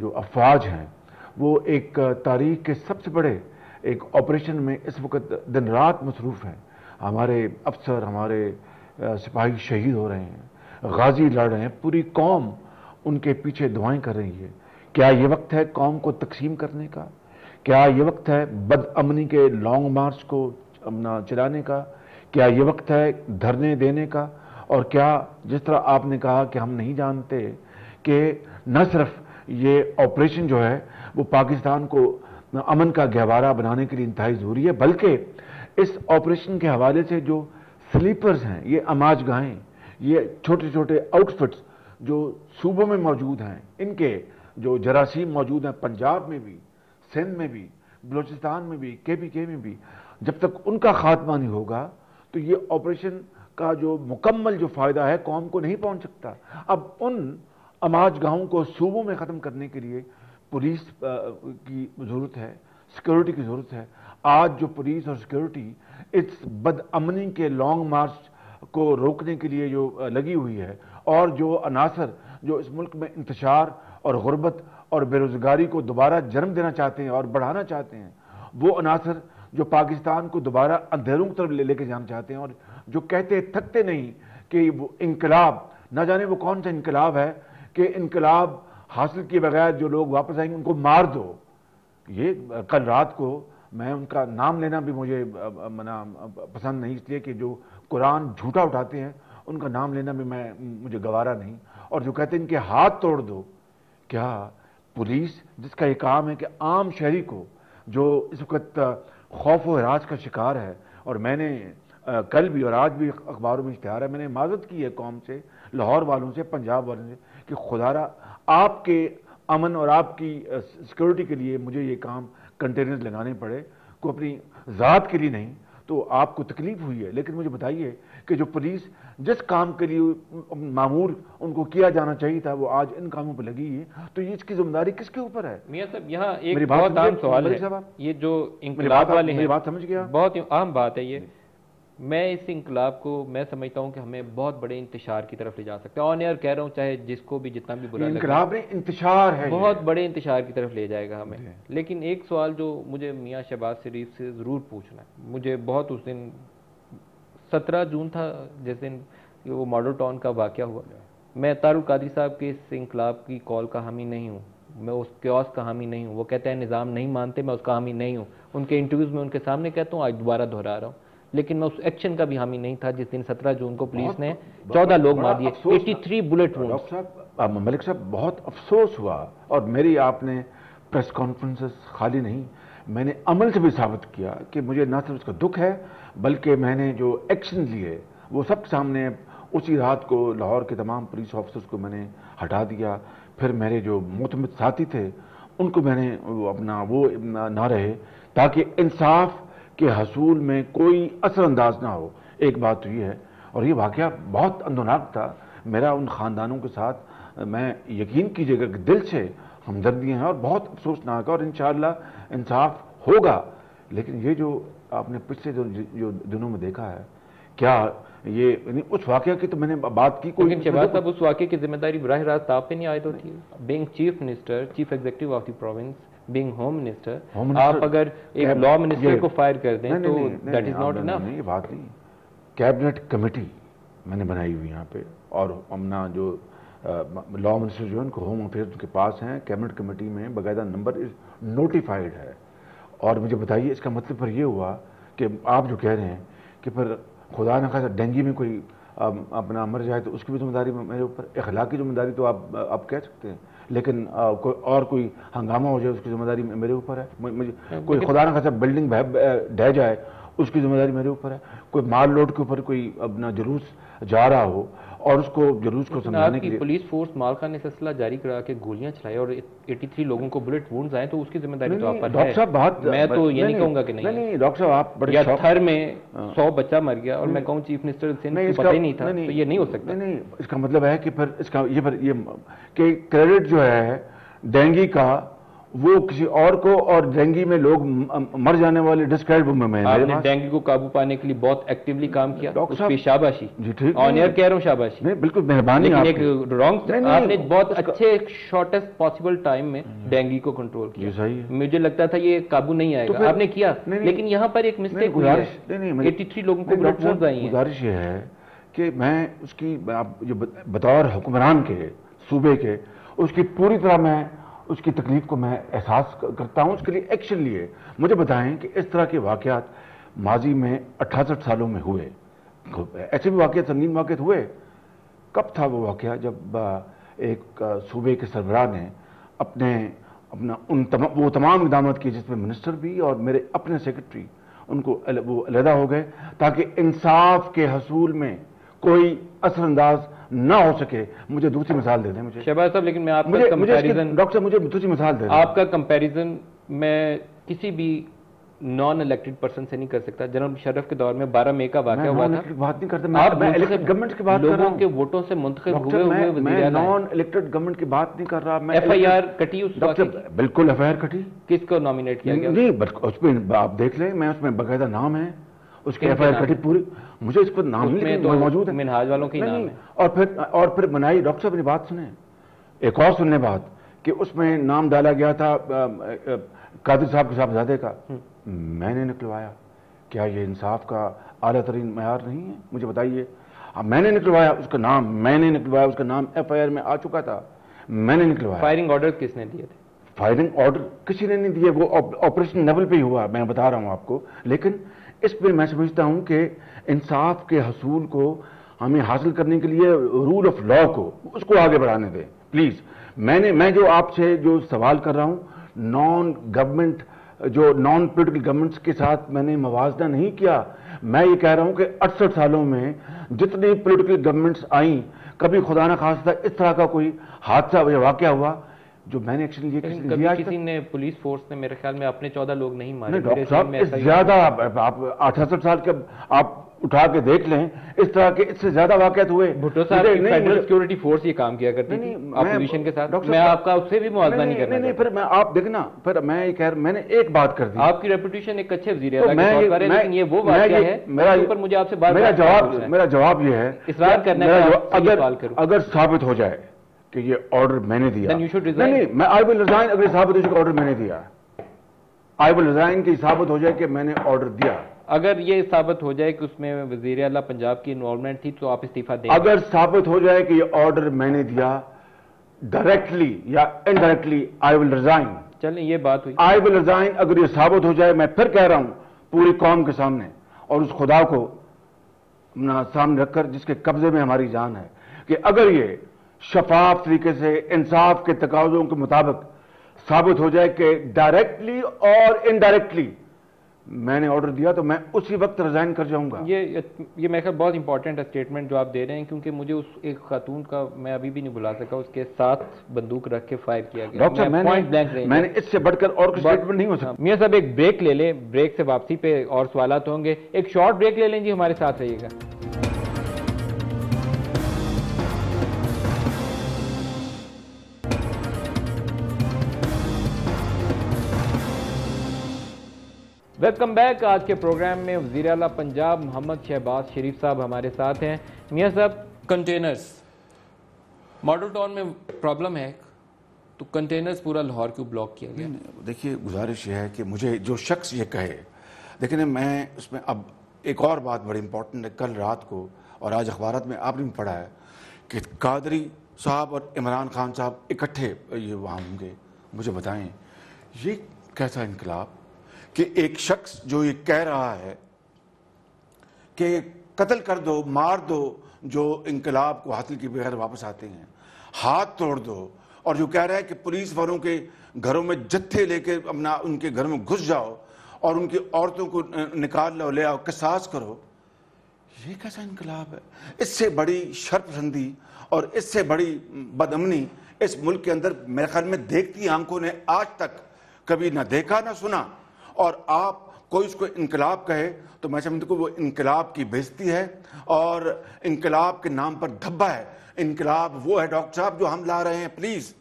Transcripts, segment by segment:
جو افواج ہیں وہ ایک تاریخ کے سب سے بڑے ایک آپریشن میں اس وقت دن رات مصروف ہیں. ہمارے افسر، ہمارے سپاہی شہید ہو رہے ہیں، غازی لڑ رہے ہیں، پوری قوم ان کے پیچھے دعائیں کر رہی ہے. کیا یہ وقت ہے قوم کو تقسیم کرنے کا؟ کیا یہ وقت ہے بد امنی کے لانگ مارچ کو چلانے کا؟ کیا یہ وقت ہے دھرنے دینے کا؟ اور کیا جس طرح آپ نے کہا کہ ہم نہیں جانتے کہ نہ صرف یہ آپریشن جو ہے وہ پاکستان کو امن کا گہوارہ بنانے کے لیے انتہائی ضروری ہے، بلکہ اس آپریشن کے حوالے سے جو سلیپرز ہیں، یہ اماج گاہیں، یہ چھوٹے چھوٹے آؤٹ فٹس جو صوبوں میں موجود ہیں، ان کے جو جراثیم موجود ہیں پنجاب میں بھی، سندھ میں بھی، بلوچستان میں بھی، کے میں بھی، جب تک ان کا خاتمہ نہیں ہوگا تو یہ آپریشن کا جو مکمل جو فائدہ ہے قوم کو نہیں پہنچ سکتا. اب ان اماج گاہوں کو صوبوں میں ختم کرنے کے لیے پولیس کی ضرورت ہے، سیکیورٹی کی ضرورت ہے. آج جو پولیس اور سیکیورٹی اس بد امنی کے لانگ مارچ کو روکنے کے لیے جو لگی ہوئی ہے، اور جو عناصر جو اس ملک میں انتشار اور غربت اور بے روزگاری کو دوبارہ جنم دینا چاہتے ہیں اور بڑھانا چاہتے ہیں، وہ عناصر جو پاکستان کو دوبارہ اندھیروں کی طرف لے کے جانا چاہتے ہیں، اور جو کہتے تھکتے نہیں کہ وہ انقلاب، نہ جانے وہ کون سا انقلاب ہے کہ انقلاب حاصل کیے بغیر جو لوگ واپس آئیں گے ان کو مار دو. یہ کل رات کو میں ان کا نام لینا بھی مجھے پسند نہیں، اس لیے کہ جو قرآن جھوٹا اٹھاتے ہیں ان کا نام لینا بھی مجھے گوارا نہیں. اور جو کہتے ہیں ان کے ہاتھ توڑ دو، کیا پولیس جس کا یہ کام ہے کہ عام شہری کو جو اس وقت خوف و ہراس کا شکار ہے، اور میں نے کل بھی اور آج بھی اخباروں میں اشتہار ہے، میں نے معذرت کی ہے قوم سے، لاہور والوں سے، پنجاب والوں سے، کہ خدارا آپ کے امن اور آپ کی سیکیورٹی کے لیے مجھے یہ کام کنٹینرز لگانے پڑے، کو اپنی ذات کے لیے نہیں، تو آپ کو تکلیف ہوئی ہے. لیکن مجھے بتائیے کہ جو پولیس جس کام کے لیے معمور ان کو کیا جانا چاہیے تھا وہ آج ان کاموں پہ لگی ہے، تو یہ اس کی ذمہ داری کس کے اوپر ہے؟ میاں صاحب یہاں ایک بہت عام سوال ہے، یہ جو انقلاب والے ہیں، میری بات سمجھ گیا، بہت عام بات ہے یہ. میں اس انقلاب کو میں سمجھتا ہوں کہ ہمیں بہت بڑے انتشار کی طرف لے جا سکتے ہیں. آن ایئر کہہ رہا ہوں، چاہے جس کو بھی جتنا بھی برا لگے، انقلاب نہیں انتشار ہے، بہت بڑے انتشار کی طرف لے جائے گا ہمیں. لیکن ایک سوال جو مجھے میاں شہباز شریف سے ضرور پوچھنا ہے، مجھے بہت اس دن 17 جون تھا جس دن وہ ماڈل ٹاؤن کا واقعہ ہوا، میں طاہر القادری صاحب کے اس انقلاب کی کال کا حامی نہیں ہوں، میں اس کیوس کا حامی نہیں ہوں. وہ کہتے ہیں نظام نہیں مانتے، میں اس کا حامی نہیں ہوں. ان کے انٹرویوز میں ان کے سامنے کہتا ہوں، آج دوبارہ دہرا رہا ہوں. لیکن میں اس ایکشن کا بھی حامی نہیں تھا جس دن 17 جون کو پولیس نے 14 لوگ مار دیے، 83 بلٹ وونڈز. ملک صاحب بہت افسوس ہوا، اور میری آپ نے پریس کانفرنسز خالی نہیں، میں نے عمل سے بھی ثابت کیا کہ مجھے نہ صرف اس کا دکھ ہے بلکہ میں نے جو ایکشن لیے وہ سب سامنے. اسی رات کو لاہور کے تمام پولیس آفیسرز کو میں نے ہٹا دیا. پھر میرے جو معتمد ساتھی تھے ان کو میں نے اپنا وہ نہ رہے تاکہ انصاف کے حصول میں کوئی اثر انداز نہ ہو. ایک بات تو یہ ہے، اور یہ واقعہ بہت اندوناک تھا میرا ان خاندانوں کے ساتھ. میں یقین کیجیے گا کہ دل سے ہمدردیاں ہیں اور بہت افسوسناک ہے، اور انشاءاللہ انصاف ہوگا. لیکن یہ جو آپ نے پچھلے جو دنوں میں دیکھا ہے، کیا یہ اس واقعہ کی تو میں نے بات کی کوئی، لیکن شہباز صاحب اس واقعے کی ذمہ داری براہ راست آپ پہ نہیں عائد ہوتی؟ Being chief minister, chief executive of the province, being home minister, آپ اگر ایک لا منسٹر کو فائر کر دیں تو دیٹ از ناٹ انف. یہ بات نہیں. کیبنٹ کمیٹی میں نے بنائی ہوئی یہاں پہ، اور اپنا جو لا منسٹر جو ہے ان کو ہوم افیئرز کے پاس ہیں، کیبنٹ کمیٹی میں باقاعدہ نمبر نوٹیفائڈ ہے. اور مجھے بتائیے اس کا مطلب پھر یہ ہوا کہ آپ جو کہہ رہے ہیں کہ پھر خدا نہ خواستہ ڈینگی میں کوئی اپنا مر جائے تو اس کی بھی ذمہ داری میرے اوپر. اخلاقی ذمہ داری تو آپ کہہ سکتے ہیں، لیکن کوئی ہنگامہ ہو جائے اس کی ذمہ داری میرے اوپر ہے. کوئی خدا نہ خواستہ بلڈنگ ڈھہ جائے اس کی ذمہ داری میرے اوپر ہے. کوئی مال لوٹ کے اوپر کوئی اپنا جلوس جا رہا ہو اور اس کو جلوس کو سمجھانے کے لیے پولیس فورس مالکا نے سلسلہ جاری کرا کے گولیاں چلائے اور 83 لوگوں کو بلٹ وونڈز آئے، تو اس کی ذمہ داری تو آپ پر ہے. ڈاکٹر صاحب بات، میں تو یہ نہیں کہوں گا کہ نہیں. ڈاکٹر صاحب آپ بڑے یا تھر میں 100 بچہ مر گیا اور میں کہوں چیف منسٹر سندھ کو پتہ ہی نہیں تھا، تو یہ نہیں ہو سکتا. نہیں، اس کا مطلب ہے کہ پھر اس کا یہ کہ کریڈٹ جو ہے ڈینگی کا وہ کسی اور کو، اور ڈینگی میں لوگ مر جانے والے ڈسکرائب میں آپ نے ڈینگی کو قابو پانے کے لیے بہت ایکٹیولی کام کیا، اس پہ شاباشی، جی ٹھیک، آن ایئر کہہ رہا ہوں شاباشی، نہیں بالکل مہربانی، لیکن ایک رانگ، آپ نے بہت اچھے شارٹیسٹ پاسبل ٹائم میں ڈینگی کو کنٹرول کیا، مجھے لگتا تھا یہ قابو نہیں آئے گا، آپ نے کیا، لیکن یہاں پر ایک مسٹیک ہوئی ہے، 83 لوگوں کو بلڈ فورس آئی ہیں۔ گزارش یہ ہے کہ میں اس کی جو بطور حکمران کے صوبے کے اس کی پوری طرح میں اس کی تکلیف کو میں احساس کرتا ہوں، اس کے لیے ایکشن لیے۔ مجھے بتائیں کہ اس طرح کے واقعات ماضی میں 68 سالوں میں ہوئے، ایسے بھی واقعات، سنگین واقعات ہوئے۔ کب تھا وہ واقعہ جب ایک صوبے کے سربراہ نے وہ تمام اقدامات کیے جس میں منسٹر بھی اور میرے اپنے سیکرٹری ان کو وہ علیحدہ ہو گئے تاکہ انصاف کے حصول میں کوئی اثر انداز نہ ہو سکے۔ مجھے دوسری مثال دے دیں مجھے شہباز صاحب، لیکن میں آپ کا کمپیریزن، ڈاکٹر صاحب مجھے دوسری مثال دے دیں، آپ کا کمپیریزن میں کسی بھی نان الیکٹڈ پرسن سے نہیں کر سکتا۔ جنرل مشرف کے دور میں 12 مئی کا واقعہ ہوا تھا، بات نہیں کرتا، میں الیکٹڈ گورنمنٹ کی بات کر رہا ہوں، لوگوں کے ووٹوں سے منتخب ہوئے وزیر میں اعلیٰ، نان الیکٹڈ گورنمنٹ کی بات نہیں کر رہا، میں ایف آئی آر کٹی اس واقعے کی، بالکل ایف آئی آر کٹی، کس کو نامینیٹ کیا گیا؟ نہیں اس پہ آپ دیکھ لیں، میں اس میں باقاعدہ نام ہے اس کے، ایف آئی آر کٹی پوری، مجھے اس پر نام نہیں موجود ہے، منہاج والوں کے نام ہے، اور پھر بنائی۔ ڈاکٹر صاحب نے بات سنیں، ایک اور سننے بات کہ اس میں نام ڈالا گیا تھا قادر صاحب کے صاحبزادے کا، میں نے نکلوایا۔ کیا یہ انصاف کا اعلیٰ ترین معیار نہیں ہے؟ مجھے بتائیے، میں نے نکلوایا اس کا نام، میں نے نکلوایا اس کا نام، ایف آئی آر میں آ چکا تھا، میں نے نکلوایا۔ فائرنگ آرڈر کس نے دیے تھے؟ فائرنگ آرڈر کسی نے نہیں دیے، وہ آپریشن لیول پہ ہی ہوا، میں بتا رہا ہوں آپ کو۔ لیکن اس پہ میں سمجھتا ہوں کہ انصاف کے حصول کو ہمیں حاصل کرنے کے لیے رول آف لا کو اس کو آگے بڑھانے دیں پلیز۔ میں جو آپ سے جو سوال کر رہا ہوں، نان گورنمنٹ جو نان پولیٹیکل گورنمنٹس کے ساتھ میں نے موازنہ نہیں کیا، میں یہ کہہ رہا ہوں کہ 68 سالوں میں جتنی پولیٹیکل گورنمنٹس آئیں، کبھی خدا نہ خواستہ اس طرح کا کوئی حادثہ یا واقعہ ہوا جو میں نے ایکشن لیا؟ کسی نے پولیس فورس نے میرے خیال میں اپنے 14 لوگ نہیں مارے؟ ڈاکٹر صاحب زیادہ، آپ 68 سال کے آپ اٹھا کے دیکھ لیں، اس طرح کے اس سے زیادہ واقعات ہوئے۔ بھٹو صاحب فیڈرل سیکیورٹی فورس یہ کام کیا کرتی تھی اپوزیشن کے ساتھ، میں آپ کا اس سے بھی موازنہ نہیں کرنا۔ نہیں پھر میں آپ دیکھنا، پھر میں یہ کہہ رہا، میں نے ایک بات کر دی، آپ کی ریپوٹیشن ایک اچھے وزیر اعلیٰ کے طور پر ہے، لیکن یہ وہ واقعہ ہے پر مجھے آپ سے میرا جواب یہ ہے، اصرار کرنا ہے اگر ثابت ہو جائے کہ یہ آرڈر میں نے دیا، نہیں میں آئی ول ریزائن، اگر ثابت ہو جائے کہ آرڈر میں نے دیا، آئی ول ریزائن کہ ثابت ہو جائے کہ میں نے آرڈر دیا۔ اگر یہ ثابت ہو جائے کہ اس میں وزیر اعلیٰ پنجاب کی انوالومنٹ تھی تو آپ استعفیٰ دیں؟ اگر ثابت ہو جائے کہ یہ آرڈر میں نے دیا ڈائریکٹلی یا انڈائریکٹلی، آئی ول ریزائن۔ چلیں یہ بات ہوئی، آئی ول ریزائن۔ اگر یہ ثابت ہو جائے، میں پھر کہہ رہا ہوں پوری قوم کے سامنے اور اس خدا کو سامنے رکھ کر جس کے قبضے میں ہماری جان ہے، کہ اگر یہ شفاف طریقے سے انصاف کے تقاضوں کے مطابق ثابت ہو جائے کہ ڈائریکٹلی اور انڈائریکٹلی میں نے آرڈر دیا، تو میں اسی وقت ریزائن کر جاؤں گا۔ یہ میرے خیال بہت امپورٹنٹ اسٹیٹمنٹ جو آپ دے رہے ہیں، کیونکہ مجھے اس ایک خاتون کا میں ابھی بھی نہیں بھلا سکا، اس کے ساتھ بندوق رکھ کے فائر کیا گیا۔ ڈاکٹر میں نے اس سے بڑھ کر اور کوئی اسٹیٹمنٹ نہیں ہو سکتا۔ میاں صاحب ایک بریک لے لیں، بریک سے واپسی پہ اور سوالات ہوں گے، ایک شارٹ بریک لے لیں جی، ہمارے ساتھ رہیے گا۔ Welcome back. آج کے پروگرام میں وزیر اعلیٰ پنجاب محمد شہباز شریف صاحب ہمارے ساتھ ہیں۔ میاں صاحب، کنٹینرز ماڈل ٹاؤن میں پرابلم ہے تو کنٹینرز پورا لاہور کیوں بلاک کیا گیا؟ دیکھیے گزارش یہ ہے کہ مجھے جو شخص یہ کہے، لیکن میں اس میں اب ایک اور بات بڑی امپورٹنٹ ہے، کل رات کو اور آج اخبارات میں آپ نے بھی پڑھا ہے کہ قادری صاحب اور عمران خان صاحب اکٹھے یہ وہاں ہوں گے۔ مجھے بتائیں یہ کیسا انقلاب کہ ایک شخص جو یہ کہہ رہا ہے کہ قتل کر دو، مار دو جو انقلاب کو حاصل کیے بغیر واپس آتے ہیں، ہاتھ توڑ دو، اور جو کہہ رہا ہے کہ پولیس والوں کے گھروں میں جتھے لے کے اپنا ان کے گھر میں گھس جاؤ اور ان کی عورتوں کو نکال لو، لے آؤ، قصاص کرو، یہ کیسا انقلاب ہے؟ اس سے بڑی شرپسندی اور اس سے بڑی بدامنی اس ملک کے اندر میرے خیال میں دیکھتی آنکھوں نے آج تک کبھی نہ دیکھا نہ سنا۔ اور آپ کوئی اس کو انقلاب کہے تو میں سمجھتا ہوں وہ انقلاب کی بے عزتی ہے اور انقلاب کے نام پر دھبا ہے۔ انقلاب وہ ہے ڈاکٹر صاحب جو ہم لا رہے ہیں، پلیز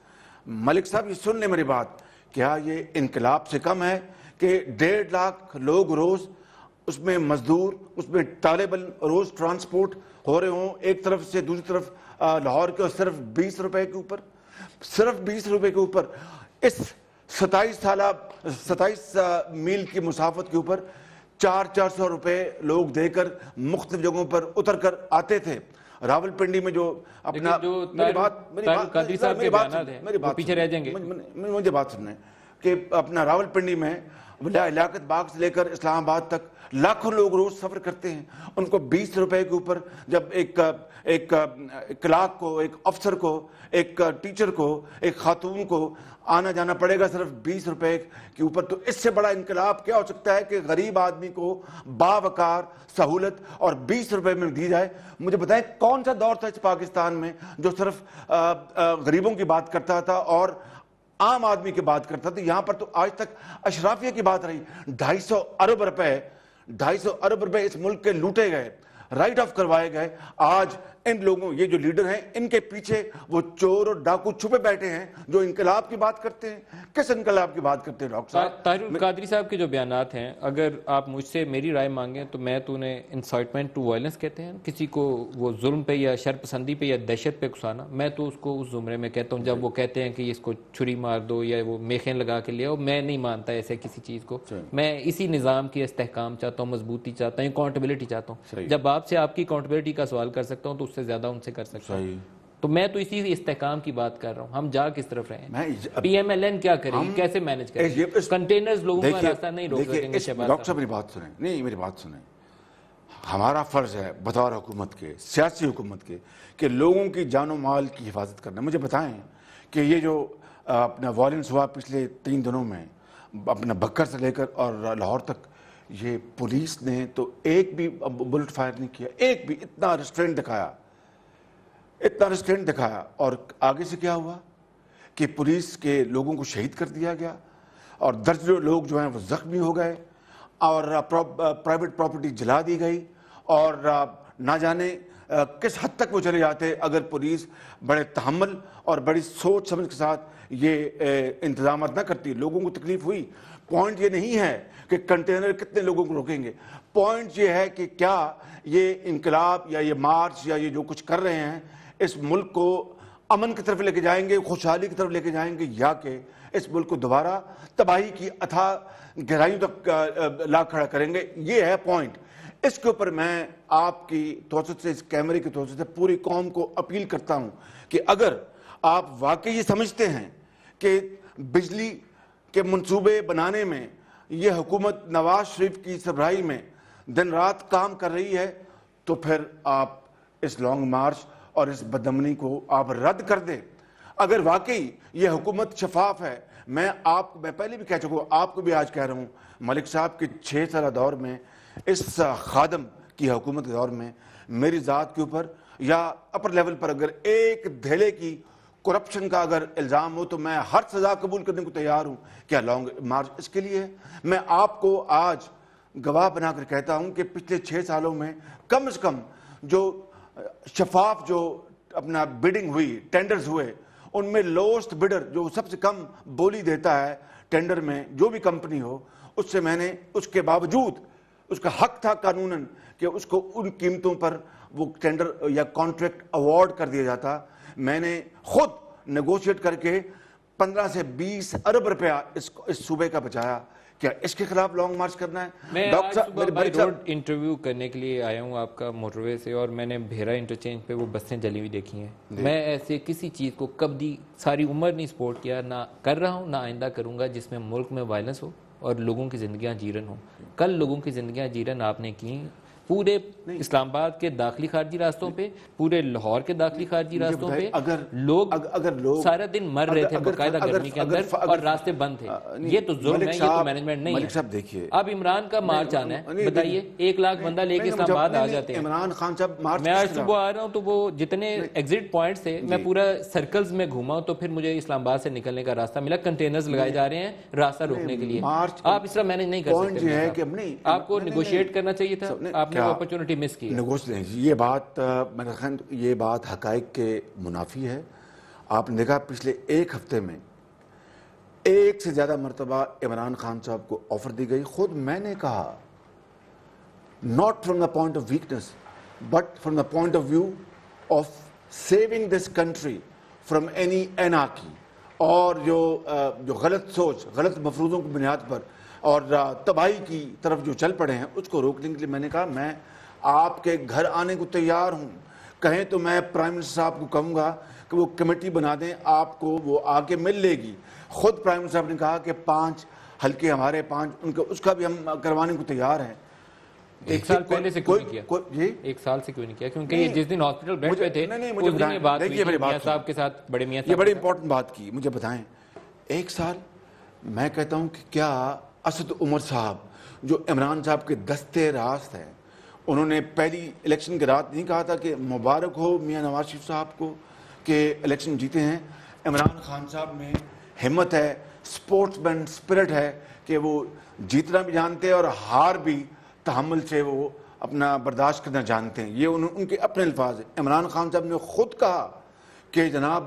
ملک صاحب یہ سن لیں میری بات، کیا یہ انقلاب سے کم ہے کہ 1.5 لاکھ لوگ روز اس میں مزدور، اس میں طالب علم روز ٹرانسپورٹ ہو رہے ہوں ایک طرف سے دوسری طرف لاہور کے، اور صرف 20 روپے کے اوپر، صرف 20 روپے کے اوپر اس 27 میل کی مسافت کے اوپر 400 روپے لوگ دے کر مختلف جگہوں پر اتر کر آتے تھے۔ راول پنڈی میں جو اپنا مجھے بات سنیں کہ اپنا راول پنڈی میں لیاقت باغ سے لے کر اسلام آباد تک لاکھوں لوگ روز سفر کرتے ہیں، ان کو 20 روپے کے اوپر جب ایک کلارک کو، ایک افسر کو، ایک ٹیچر کو، ایک خاتون کو آنا جانا پڑے گا صرف 20 روپے کے اوپر، تو اس سے بڑا انقلاب کیا ہو سکتا ہے کہ غریب آدمی کو باوقار سہولت اور 20 روپے میں دی جائے؟ مجھے بتائیں کون سا دور تھا اس پاکستان میں جو صرف غریبوں کی بات کرتا تھا اور عام آدمی کی بات کرتا تھا؟ یہاں پر تو آج تک اشرافیہ کی بات رہی۔ 250 ارب روپے اس ملک کے لوٹے گئے، رائٹ آف کروائے گئے۔ آج ان لوگوں، یہ جو لیڈر ہیں، ان کے پیچھے وہ چور اور ڈاکو چھپے بیٹھے ہیں جو انقلاب کی بات کرتے ہیں۔ کس انقلاب کی بات کرتے ہیں ڈاکٹر صاحب؟ طاہر القادری صاحب کے جو بیانات ہیں، اگر آپ مجھ سے میری رائے مانگیں تو میں تو انہیں انسائٹمنٹ ٹو وائلنس کہتے ہیں، کسی کو وہ ظلم پہ یا شر پسندی پہ یا دہشت پہ اکسانا۔ میں تو اس کو اس زمرے میں کہتا ہوں جب وہ کہتے ہیں کہ اس کو چھری مار دو یا وہ میخیں لگا کے لے آؤ، میں نہیں مانتا ایسے کسی چیز کو۔ میں اسی نظام کی استحکام چاہتا ہوں، مضبوطی چاہتا ہوں، اکاؤنٹیبلٹی چاہتا ہوں۔ جب آپ سے آپ کی اکاؤنٹیبلٹی کا سوال کر سکتا ہوں تو اس سے زیادہ ان سے کر سکتا ہوں۔ تو میں تو اسی استحکام کی بات کر رہا ہوں۔ ہم جا کس طرف رہے ہیں؟ پی ایم ایل این کیا کرے گی، کیسے مینج کرے گی؟ کنٹینرز لوگوں کا راستہ نہیں روک سکیں گے۔ ڈاکٹر صاحب میری بات سنیں، نہیں میری بات سنیں، ہمارا فرض ہے بطور حکومت کے، سیاسی حکومت کے، کہ لوگوں کی جان و مال کی حفاظت کرنا۔ مجھے بتائیں کہ یہ جو اپنا وائلنس ہوا پچھلے 3 دنوں میں اپنا بکر سے لے کر اور لاہور تک، یہ پولیس نے تو ایک بھی بلٹ فائر نہیں کیا، ایک بھی، اتنا ریسٹرینٹ دکھایا، اور آگے سے کیا ہوا کہ پولیس کے لوگوں کو شہید کر دیا گیا اور درجنوں لوگ جو ہیں وہ زخمی ہو گئے اور پرائیویٹ پراپرٹی جلا دی گئی، اور نہ جانے کس حد تک وہ چلے جاتے اگر پولیس بڑے تحمل اور بڑی سوچ سمجھ کے ساتھ یہ انتظامات نہ کرتی۔ لوگوں کو تکلیف ہوئی۔ پوائنٹ یہ نہیں ہے کہ کنٹینر کتنے لوگوں کو روکیں گے، پوائنٹ یہ ہے کہ کیا یہ انقلاب یا یہ مارچ یا یہ جو کچھ کر رہے ہیں اس ملک کو امن کی طرف لے کے جائیں گے، خوشحالی کی طرف لے کے جائیں گے، یا کہ اس ملک کو دوبارہ تباہی کی اتھاہ گہرائیوں تک لا کھڑا کریں گے؟ یہ ہے پوائنٹ۔ اس کے اوپر میں آپ کی توسط سے، اس کیمرے کی توسط سے پوری قوم کو اپیل کرتا ہوں کہ اگر آپ واقعی یہ سمجھتے ہیں کہ بجلی کے منصوبے بنانے میں یہ حکومت نواز شریف کی سربراہی میں دن رات کام کر رہی ہے، تو پھر آپ اس لانگ مارچ اور اس بدامنی کو آپ رد کر دیں۔ اگر واقعی یہ حکومت شفاف ہے، میں پہلے بھی کہہ چکا ہوں، آپ کو بھی آج کہہ رہا ہوں، ملک صاحب کے 6 سالہ دور میں، اس خادم کی حکومت کے دور میں، میری ذات کے اوپر یا اپر لیول پر اگر ایک دھیلے کی کرپشن کا اگر الزام ہو تو میں ہر سزا قبول کرنے کو تیار ہوں۔ کیا لانگ مارچ اس کے لیے ہے؟ میں آپ کو آج گواہ بنا کر کہتا ہوں کہ پچھلے 6 سالوں میں کم از کم جو شفاف جو اپنا بیڈنگ ہوئی، ٹینڈرز ہوئے، ان میں لوسٹ بڈر جو سب سے کم بولی دیتا ہے ٹینڈر میں، جو بھی کمپنی ہو، اس سے میں نے اس کے باوجود اس کا حق تھا قانوناً کہ اس کو ان قیمتوں پر وہ ٹینڈر یا کانٹریکٹ ایوارڈ کر دیا جاتا، میں نے خود نیگوشیٹ کر کے 15 سے 20 ارب روپیہ اس صوبے کا بچایا۔ کیا اس کے خلاف لانگ مارچ کرنا ہے؟ میں آج صبح بائی روڈ انٹرویو کرنے کے لیے آیا ہوں آپ کا موٹر وے سے، اور میں نے بھیرا انٹرچینج پہ وہ بسیں جلی ہوئی دیکھی ہیں۔ میں ایسے کسی چیز کو کبھی ساری عمر نہیں سپورٹ کیا، نہ کر رہا ہوں، نہ آئندہ کروں گا، جس میں ملک میں وائلنس ہو اور لوگوں کی زندگیاں جیرن ہوں۔ کل لوگوں کی زندگیاں جیرن آپ نے کی پورے اسلام آباد کے داخلی خارجی راستوں پہ، پورے لاہور کے داخلی خارجی راستوں پہ لوگ سارا دن مر رہے تھے باقاعدہ گرمی کے اندر، اور راستے بند تھے۔ یہ تو ظلم ہے، یہ تو مینجمنٹ نہیں ہے۔ اب عمران کا مارچ آنا ہے، بتائیے 1 لاکھ بندہ لے کے اسلام آباد آ جاتے ہیں۔ عمران خان صاحب مارچ، میں آج صبح آ رہا ہوں تو وہ جتنے ایگزٹ پوائنٹس تھے میں پورا سرکلز میں گھوما ہوں، تو پھر مجھے اسلام آباد سے نکلنے کا راستہ ملا۔ کنٹینرز لگائے جا رہے ہیں راستہ روکنے کے لیے۔ آپ اس طرح مینج نہیں کر سکتے، آپ کو نیگوشیٹ کرنا چاہیے تھا، آپ نے وہ اپرچونٹی مس کی۔ یہ بات میرے خیال یہ بات حقائق کے منافی ہے۔ آپ نے دیکھا پچھلے 1 ہفتے میں ایک سے زیادہ مرتبہ عمران خان صاحب کو آفر دی گئی. خود میں نے کہا not from the point of weakness but from the point of view of saving this country from any anarchy اور جو غلط سوچ غلط مفروضوں کی بنیاد پر اور تباہی کی طرف جو چل پڑے ہیں اس کو روکنے کے لیے میں نے کہا میں آپ کے گھر آنے کو تیار ہوں. کہیں تو میں پرائم منسٹر صاحب کو کہوں گا کہ وہ کمیٹی بنا دیں, آپ کو وہ آ کے مل لے گی. خود پرائم منسٹر صاحب نے کہا کہ 5 حلقے ہمارے 5 ان کے اس کا بھی ہم کروانے کو تیار ہیں. ایک سال پہلے سے کیوں نہیں کیا؟ ایک سال سے کیوں نہیں کیا؟ کیونکہ یہ جس دن ہاسپٹل بیڈ پہ تھے اس دن یہ بات ہوئی میاں صاحب کے ساتھ, بڑے میاں صاحب. یہ بڑی امپورٹنٹ بات کی, مجھے بتائیں. ایک سال میں کہتا ہوں کہ کیا اسد عمر صاحب جو عمران صاحب کے دستے راست ہیں, انہوں نے پہلی الیکشن کے رات نہیں کہا تھا کہ مبارک ہو میاں نواز شریف صاحب کو کہ الیکشن جیتے ہیں؟ عمران خان صاحب میں ہمت ہے, سپورٹس مین اسپرٹ ہے کہ وہ جیتنا بھی جانتے ہیں اور ہار بھی تحمل سے وہ اپنا برداشت کرنا جانتے ہیں. یہ ان کے اپنے الفاظ ہیں. عمران خان صاحب نے خود کہا کہ جناب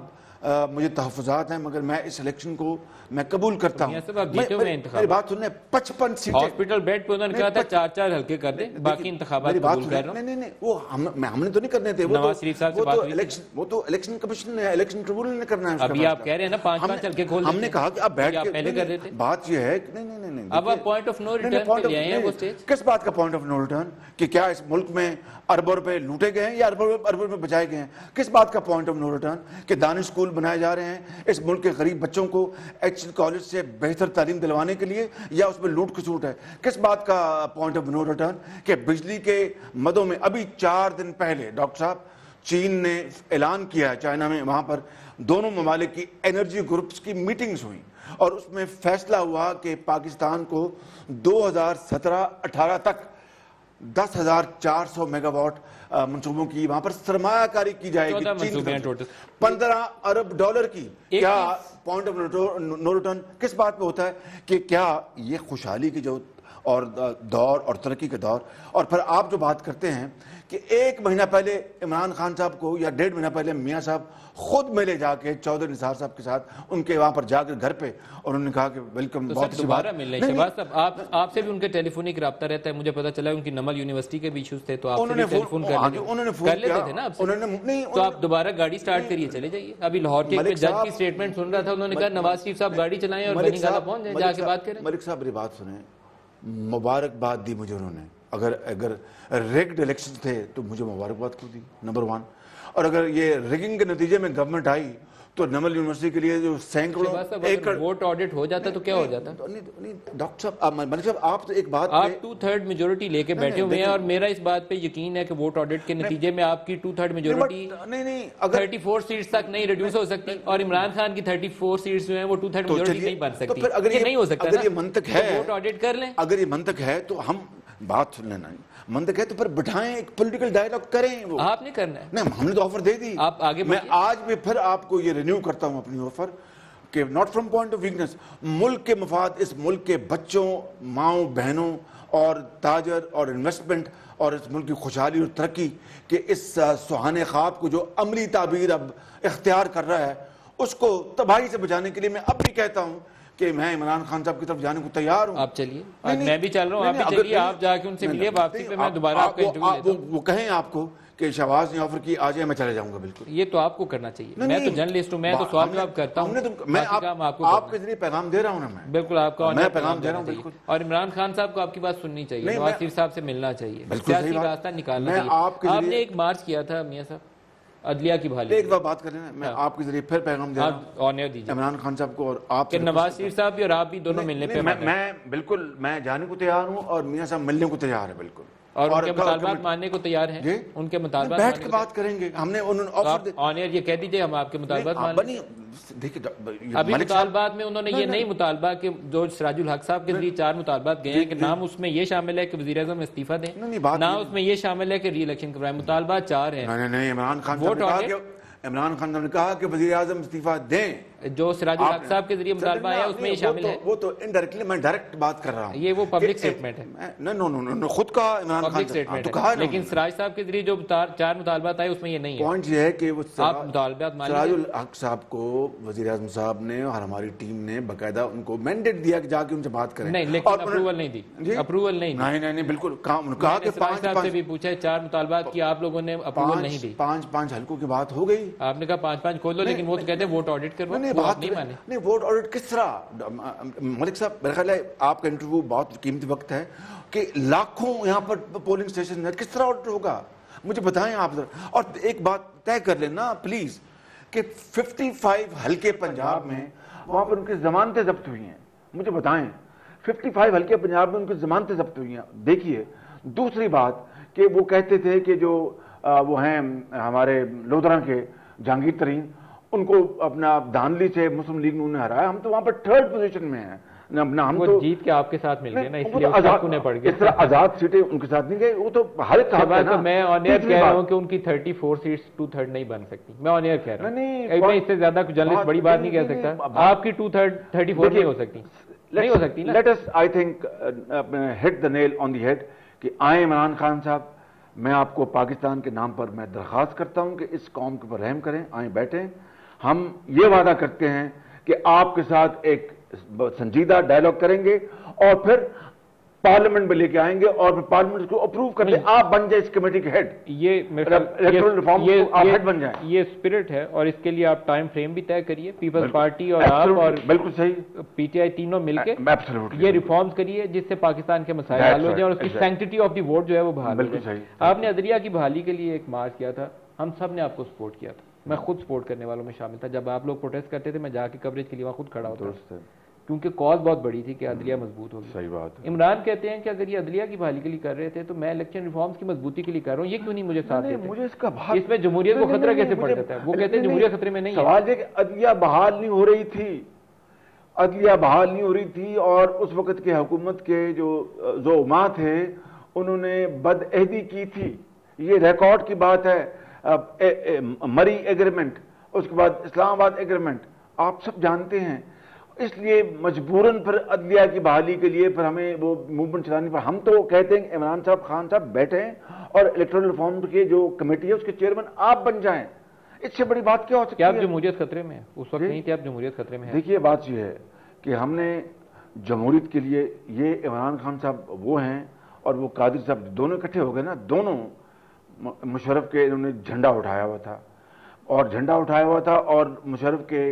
مجھے تحفظات ہیں مگر میں اس الیکشن کو میں قبول کرتا ہوں. میری بات سنیں, 55 سیٹیں ہاسپٹل بیڈ پہ انہوں نے کہا تھا 4 حلقے کر دیں, باقی انتخابات قبول کر رہا ہوں. نہیں وہ ہم نے تو نہیں کرنے تھے, وہ تو الیکشن کمیشن نے, الیکشن ٹریبیونل نے کرنا ہے. ابھی آپ کہہ رہے ہیں نا 5 حلقے کھول دیں. ہم نے کہا کہ آپ بیٹھ کے پہلے کر دیتے. بات یہ ہے کہ نہیں اب آپ پوائنٹ آف نو ریٹرن پہ لے آئے ہیں وہ سٹیج. کس بات کا پوائنٹ آف نو ریٹرن؟ کہ کیا اس ملک میں اربوں روپے لوٹے گئے ہیں یا اربوں روپے بچائے گئے ہیں؟ کس بات کا پوائنٹ آف نو ریٹرن؟ کہ دانش اسکول بنائے جا رہے ہیں اس ملک کے غریب بچوں کو ایچ کالج سے بہتر تعلیم دلوانے کے لیے, یا اس میں لوٹ کھسوٹ ہے؟ کس بات کا پوائنٹ آف نو ریٹرن؟ کہ بجلی کے مدوں میں ابھی 4 دن پہلے ڈاکٹر صاحب چین نے اعلان کیا ہے, چائنا میں, وہاں پر دونوں ممالک کی انرجی گروپس کی میٹنگز ہوئیں اور اس میں فیصلہ ہوا کہ پاکستان کو 2017-18 تک 10,400 میگا واٹ منصوبوں کی وہاں پر سرمایہ کاری کی جائے گی. 15 ارب ڈالر کی. کیا پوائنٹ آف نو ریٹرن کس بات پہ ہوتا ہے؟ کہ کیا یہ خوشحالی کی جو اور دور اور ترقی کے دور, اور پھر آپ جو بات کرتے ہیں کہ 1 مہینہ پہلے عمران خان صاحب کو یا 1.5 مہینہ پہلے میاں صاحب خود ملے جا کے چودھری نثار صاحب کے ساتھ ان کے وہاں پر جا کر گھر پہ, اور انہوں نے کہا کہ ویلکم. بہت دوبارہ مل رہے ہیں شہباز صاحب, آپ سے بھی ان کے ٹیلی فونک رابطہ رہتا ہے, مجھے پتا چلا ان کی نمل یونیورسٹی کے بھی ایشوز تھے تو آپ سے بھی ٹیلی فون کر لیتے تھے نا آپ سے, تو آپ دوبارہ گاڑی سٹارٹ کریے چلے جائیے. ابھی لاہور کے جج کی سٹیٹمنٹ سن رہا تھا, انہوں نے کہا نواز شریف صاحب گاڑی چلائیں اور بنی گالا پہنچ جائیں, جا کے بات کریں. ملک صاحب میری بات سنیں, مبارکباد دی مجھے انہوں نے. اگر ریگڈ الیکشن تھے تو مجھے مبارکباد کو دی, نمبر 1. اور اگر یہ ریگنگ کے نتیجے میں گورنمنٹ آئی تو نمل یونیورسٹی کے لیے جو سینکڑوں ایکڑ ووٹ آڈٹ ہو جاتا تو کیا ہو جاتا؟ ڈاکٹر صاحب, ملک صاحب, آپ تو ایک بات, آپ 2/3 میجورٹی لے کے بیٹھے ہوئے ہیں اور میرا اس بات پہ یقین ہے کہ ووٹ آڈٹ کے نتیجے میں آپ کی 2/3 میجورٹی 34 سیٹس تک نہیں ریڈیوس ہو سکتی, اور عمران خان کی 34 سیٹس جو ہیں وہ 2/3 میجورٹی نہیں بن سکتی. یہ نہیں ہو سکتا. اگر یہ منطق ہے, ووٹ آڈٹ کر لیں. اگر یہ منطق ہے تو ہم بات سن لینا, منطق ہے تو پھر بٹھائیں, ایک پولیٹیکل ڈائیلاگ کریں. وہ آپ نے کرنا ہے. نہیں, ہم نے تو آفر دے دی. آپ آگے میں آج بھی پھر آپ کو یہ رینیو کرتا ہوں اپنی آفر کہ not from point of weakness, ملک کے مفاد, اس ملک کے بچوں, ماؤں, بہنوں اور تاجر اور انویسٹمنٹ اور اس ملک کی خوشحالی اور ترقی کے اس سہانے خواب کو جو عملی تعبیر اب اختیار کر رہا ہے, اس کو تباہی سے بچانے کے لیے میں اب بھی کہتا ہوں کہ میں عمران خان صاحب کی طرف جانے کو تیار ہوں. آپ چلیے, میں بھی چل رہا ہوں, آپ بھی چلیے, آپ جا کے ان سے ملیے, واپسی پہ میں دوبارہ آپ کا انٹرویو لیتا ہوں. وہ کہیں آپ کو کہ شہباز نے آفر کی آ جائے, میں چلے جاؤں گا. بالکل, یہ تو آپ کو کرنا چاہیے. میں تو جرنلسٹ ہوں, میں تو سوال جواب کرتا ہوں. میں آپ کے ذریعے پیغام دے رہا ہوں نا. میں بالکل آپ کا میں پیغام دے رہا ہوں. بالکل, اور عمران خان صاحب کو آپ کی بات سننی چاہیے, نواز شریف صاحب سے ملنا چاہیے, سیاسی راستہ نکالنا چاہیے. آپ نے ایک مارچ کیا تھا میاں صاحب عدلیہ کی بحالی, ایک بار بات کر لینا. میں آپ کے ذریعے پھر پیغام دے رہا ہوں عمران خان صاحب کو, اور آپ کہ نواز شریف صاحب بھی اور آپ بھی دونوں ملنے پہ. میں بالکل, میں جانے کو تیار ہوں اور میاں صاحب ملنے کو تیار ہے. بالکل, اور ان کے مطالبات ماننے کو تیار ہیں. ان کے مطالبات بیٹھ کے بات کریں گے. ہم نے آن ایئر یہ کہہ دیجئے ہم آپ کے مطالبات مان لیں. ابھی مطالبات میں انہوں نے یہ نہیں مطالبہ کہ جو سراج الحق صاحب کے ذریعے 4 مطالبات گئے ہیں کہ نام اس میں یہ شامل ہے کہ وزیر اعظم استعفیٰ دیں, نہ اس میں یہ شامل ہے کہ ری الیکشن کروائیں. مطالبات 4 ہیں. نہیں, عمران خان صاحب نے کہا کہ وزیر اعظم استعفیٰ دیں. جو سراج الحق صاحب کے ذریعے مطالبہ آیا اس میں یہ شامل ہے. وہ تو انڈائریکٹلی میں ڈائریکٹ بات کر رہا ہوں. یہ وہ پبلک اسٹیٹمنٹ ہے. نو خود کا عمران خان اسٹیٹمنٹ ہے, لیکن سراج صاحب کے ذریعے جو 4 مطالبات آئے اس میں یہ نہیں ہے. پوائنٹ یہ ہے کہ وہ آپ مطالبات سراج الحق صاحب کو وزیر اعظم صاحب نے اور ہماری ٹیم نے باقاعدہ ان کو مینڈیٹ دیا کہ جا کے ان سے بات کریں. نہیں, لیکن اپروول نہیں دی. اپروول نہیں دی. نہیں بالکل کہا کہ سراج صاحب سے بھی پوچھا 4 مطالبات کی آپ لوگوں نے اپروول نہیں دی. 5 حلقوں کی بات ہو گئی. آپ نے کہا 5 کھول لو, لیکن وہ تو کہتے ہیں ووٹ آڈٹ کرو. نہیں ووٹ آڈٹ کس طرح؟ ملک صاحب میرا خیال ہے آپ کا انٹرویو بہت قیمتی وقت ہے کہ لاکھوں یہاں پر پولنگ اسٹیشن ہے, کس طرح آڈٹ ہوگا مجھے بتائیں آپ. اور ایک بات طے کر لینا پلیز کہ 55 حلقے پنجاب میں وہاں پر ان کی ضمانتیں ضبط ہوئی ہیں. مجھے بتائیں 55 حلقے پنجاب میں ان کی ضمانتیں ضبط ہوئی ہیں. دیکھیے دوسری بات کہ وہ کہتے تھے کہ جو وہ ہیں ہمارے لودھرا کے جہانگیر ترین, ان کو اپنا دھاندلی سے مسلم لیگ نے انہیں ہرایا. ہم تو وہاں پر 3rd پوزیشن میں ہیں. ہم تو جیت کے آپ کے ساتھ مل گئے نا, اس لیے انہیں پڑ گئے. اس طرح آزاد سیٹیں ان کے ساتھ نہیں گئے. وہ تو ہر ایک صاحب میں آن ایئر کہہ رہا ہوں کہ ان کی 34 سیٹس 2/3 نہیں بن سکتی. میں آن ایئر کہہ رہا ہوں, میں اس سے زیادہ جرنلسٹ بڑی بات نہیں کہہ سکتا. آپ کی 34 نہیں ہو سکتی, نہیں ہو سکتی نا. Let us I think hit the nail on the head کہ آئیں عمران خان صاحب, میں آپ کو پاکستان کے نام پر میں درخواست کرتا ہوں کہ اس قوم کے اوپر رحم کریں, آئیں بیٹھیں. ہم یہ وعدہ کرتے ہیں کہ آپ کے ساتھ ایک سنجیدہ ڈائیلاگ کریں گے اور پھر پارلیمنٹ میں لے کے آئیں گے اور پھر پارلیمنٹ کو اپروو کر لیں. آپ بن جائیں اس کمیٹی کے ہیڈ. یہ الیکٹورل ریفارم کو آپ ہیڈ بن جائیں. یہ اسپرٹ ہے اور اس کے لیے آپ ٹائم فریم بھی طے کریے. پیپلز پارٹی اور آپ اور بالکل صحیح پی ٹی آئی تینوں مل کے یہ ریفارمز کریے جس سے پاکستان کے مسائل حل ہو جائیں اور اس کی سینکٹیٹی آف دی ووٹ جو ہے وہ بحال ہو جائے. آپ نے عدلیہ کی بحالی کے لیے ایک مارچ کیا تھا, ہم سب نے آپ کو سپورٹ کیا تھا. میں خود سپورٹ کرنے والوں میں شامل تھا. جب آپ لوگ پروٹیسٹ کرتے تھے میں جا کے کوریج کے لیے وہاں خود کھڑا ہوتا تھا, کیونکہ کاز بہت بڑی تھی کہ عدلیہ مضبوط ہوگی. صحیح بات ہے. عمران کہتے ہیں کہ اگر یہ عدلیہ کی بحالی کے لیے کر رہے تھے تو میں الیکشن ریفارمز کی مضبوطی کے لیے کر رہا ہوں, یہ کیوں نہیں مجھے ساتھ دیتے؟ مجھے اس میں جمہوریت کو خطرہ کیسے پڑ جاتا ہے؟ وہ کہتے ہیں جمہوریت خطرے میں نہیں ہے. سوال ہے کہ عدلیہ بحال نہیں ہو رہی تھی, عدلیہ بحال نہیں ہو رہی تھی اور اس وقت کے حکومت کے جو زعماء تھے انہوں نے بدعہدی کی تھی. یہ ریکارڈ کی بات ہے. مری ایگریمنٹ, اس کے بعد اسلام آباد ایگریمنٹ, آپ سب جانتے ہیں. اس لیے مجبوراً پھر عدلیہ کی بحالی کے لیے پھر ہمیں وہ موومنٹ چلانی پڑا. ہم تو کہتے ہیں کہ عمران صاحب خان صاحب بیٹھیں اور الیکٹورل ریفارم کی جو کمیٹی ہے اس کے چیئرمین آپ بن جائیں. اس سے بڑی بات کیا ہو سکتی ہے؟ آپ جمہوریت خطرے میں ہے, اس وقت نہیں تھے آپ جمہوریت خطرے میں ہیں. دیکھیے بات یہ ہے کہ ہم نے جمہوریت کے لیے, یہ عمران خان صاحب وہ ہیں اور وہ قادری صاحب دونوں اکٹھے ہو گئے نا, دونوں مشرف کے انہوں نے جھنڈا اٹھایا ہوا تھا اور مشرف کے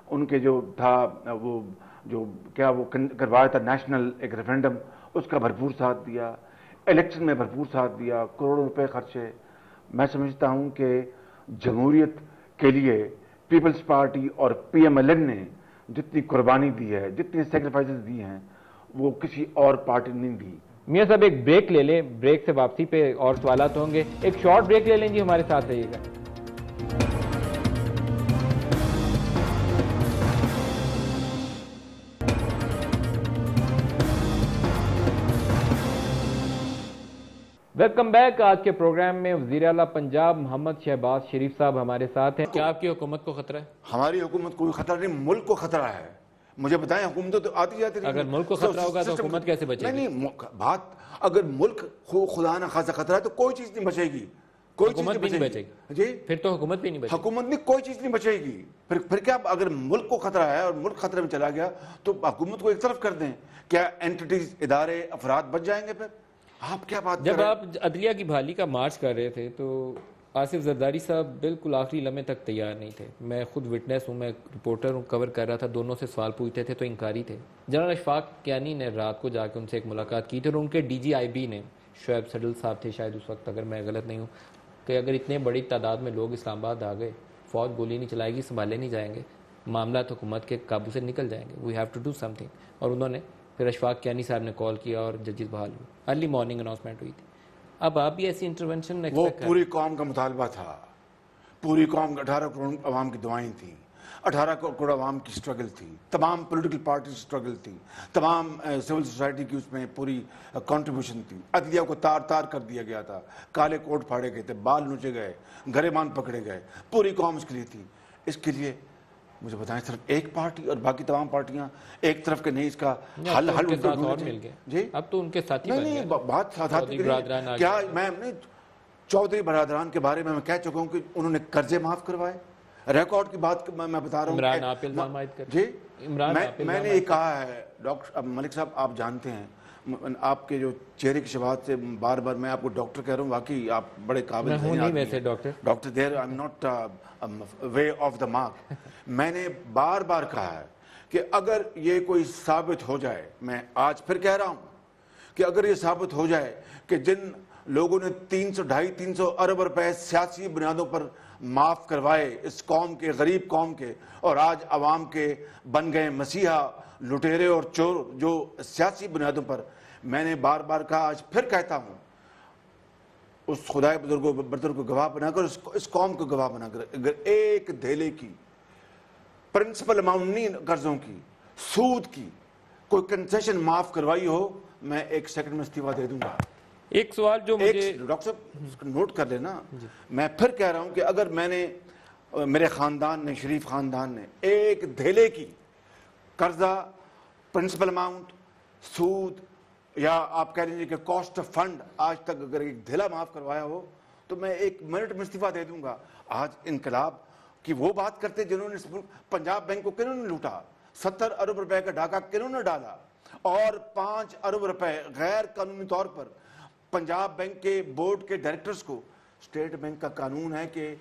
ان کے جو تھا وہ جو کیا وہ کروایا تھا نیشنل ایک ریفرینڈم, اس کا بھرپور ساتھ دیا, الیکشن میں بھرپور ساتھ دیا, کروڑوں روپے خرچے. میں سمجھتا ہوں کہ جمہوریت کے لیے پیپلز پارٹی اور پی ایم ایل این نے جتنی قربانی دی ہے, جتنی سیکریفائسز دی ہیں, وہ کسی اور پارٹی نے نہیں دی. میاں صاحب ایک بریک لے لیں, بریک سے واپسی پہ اور سوالات ہوں گے. ایک شارٹ بریک لے لیں جی, ہمارے ساتھ رہیے گا. Welcome back. آج کے پروگرام میں وزیر اعلیٰ پنجاب محمد شہباز شریف صاحب ہمارے ساتھ ہیں. کیا آپ کی حکومت کو خطرہ ہے؟ ہماری حکومت کوئی خطرہ نہیں, ملک کو خطرہ ہے. مجھے بتائیں, حکومتیں تو آتی جاتی رہی. اگر ملک کو خطرہ ہوگا تو حکومت کیسے بچے گی؟ نہیں بات, اگر ملک خدا نہ خاصا خطرہ ہے تو کوئی چیز نہیں بچے گی. کوئی چیز نہیں بچے گی. جی پھر تو حکومت بھی نہیں بچے گی. حکومت نہیں, کوئی چیز نہیں بچے گی. پھر کیا اگر ملک کو خطرہ ہے اور ملک خطرے میں چلا گیا تو حکومت کو ایک طرف کر دیں, کیا اینٹیز, ادارے, افراد بچ جائیں گے؟ پھر آپ کیا بات جب آپ عدلیہ کی بحالی کا مارچ کر رہے تھے تو آصف زرداری صاحب بالکل آخری لمحے تک تیار نہیں تھے. میں خود وٹنس ہوں, میں رپورٹر ہوں, کور کر رہا تھا, دونوں سے سوال پوچھتے تھے تو انکاری تھے. جنرل اشفاق کیانی نے رات کو جا کے ان سے ایک ملاقات کی تھی اور ان کے ڈی جی آئی بی نے, شعیب سڈل صاحب تھے شاید اس وقت اگر میں غلط نہیں ہوں, کہ اگر اتنے بڑی تعداد میں لوگ اسلام آباد آ گئے, فوج گولی نہیں چلائے گی, سنبھالے نہیں جائیں گے, معاملات حکومت کے قابو سے نکل جائیں گے. We have to do something. اور انہوں نے پھر اشفاق کیانی صاحب نے کال کیا اور ججز بحال ہوئی. ارلی مارننگ اناؤنسمنٹ ہوئی تھی. اب آپ بھی ایسی انٹرونشن, وہ پوری قوم کا مطالبہ تھا, پوری قوم 18 کروڑ عوام کی دعائیں تھیں, 18 کروڑ عوام کی سٹرگل تھی, تمام پولیٹیکل پارٹی سٹرگل تھی, تمام سول سوسائٹی کی اس میں پوری کنٹریبیوشن تھی. عدلیہ کو تار تار کر دیا گیا تھا, کالے کوٹ پھاڑے گئے تھے, بال نوچے گئے, گریبان پکڑے گئے, پوری قوم اس کے لیے تھی. اس کے لیے مجھے بتائیں صرف ایک پارٹی اور باقی تمام پارٹیاں ایک طرف کے نہیں اس کا حل جی اب تو ان کے ساتھی نہیں بات ساتھی کیا میں چودھری برادران کے بارے میں کہہ چکا ہوں کہ انہوں نے قرضے معاف کروائے. ریکارڈ کی بات میں بتا رہا ہوں. جی میں نے یہ کہا ہے ڈاکٹر ملک صاحب, آپ جانتے ہیں آپ کے جو چہرے کی شباہت سے بار بار میں آپ کو ڈاکٹر کہہ رہا ہوں, واقعی آپ بڑے قابل ہیں doctor there I am not way of the mark. میں نے بار بار کہا ہے کہ اگر یہ کوئی ثابت ہو جائے, میں آج پھر کہہ رہا ہوں کہ اگر یہ ثابت ہو جائے کہ جن لوگوں نے 300 ارب روپے سیاسی بنیادوں پر معاف کروائے اس قوم کے, غریب قوم کے, اور آج عوام کے بن گئے مسیحا, لٹیرے اور چور جو سیاسی بنیادوں پر, میں نے بار بار کہا, آج پھر کہتا ہوں, اس خدائے بزرگ کو گواہ بنا کر, اس قوم کو گواہ بنا کر, اگر ایک دھیلے کی پرنسپل اماؤنٹ نہیں قرضوں کی, سود کی کوئی کنسیشن معاف کروائی ہو, میں 1 سیکنڈ میں استعفیٰ دے دوں گا. ایک سوال جو مجھے ڈاکٹر صاحب نوٹ کر لینا, میں پھر کہہ رہا ہوں کہ اگر میں نے, میرے خاندان نے, شریف خاندان نے ایک دھیلے کی قرضہ, پرنسپل اماؤنٹ, سود, یا آپ کہہ لیجیے کہ کاسٹ آف فنڈ آج تک اگر ایک دھیلا معاف کروایا ہو تو میں 1 منٹ میں استعفیٰ دے دوں گا. آج انقلاب کی وہ بات کرتے جنہوں نے پنجاب بینک کو کنہوں نے لوٹا, 70 ارب روپے کا ڈاکہ کنہوں نے ڈالا, اور 5 ارب روپے غیر قانونی طور پر پنجاب بینک کے بورڈ کے ڈائریکٹرز کو. اسٹیٹ بینک کا قانون ہے کہ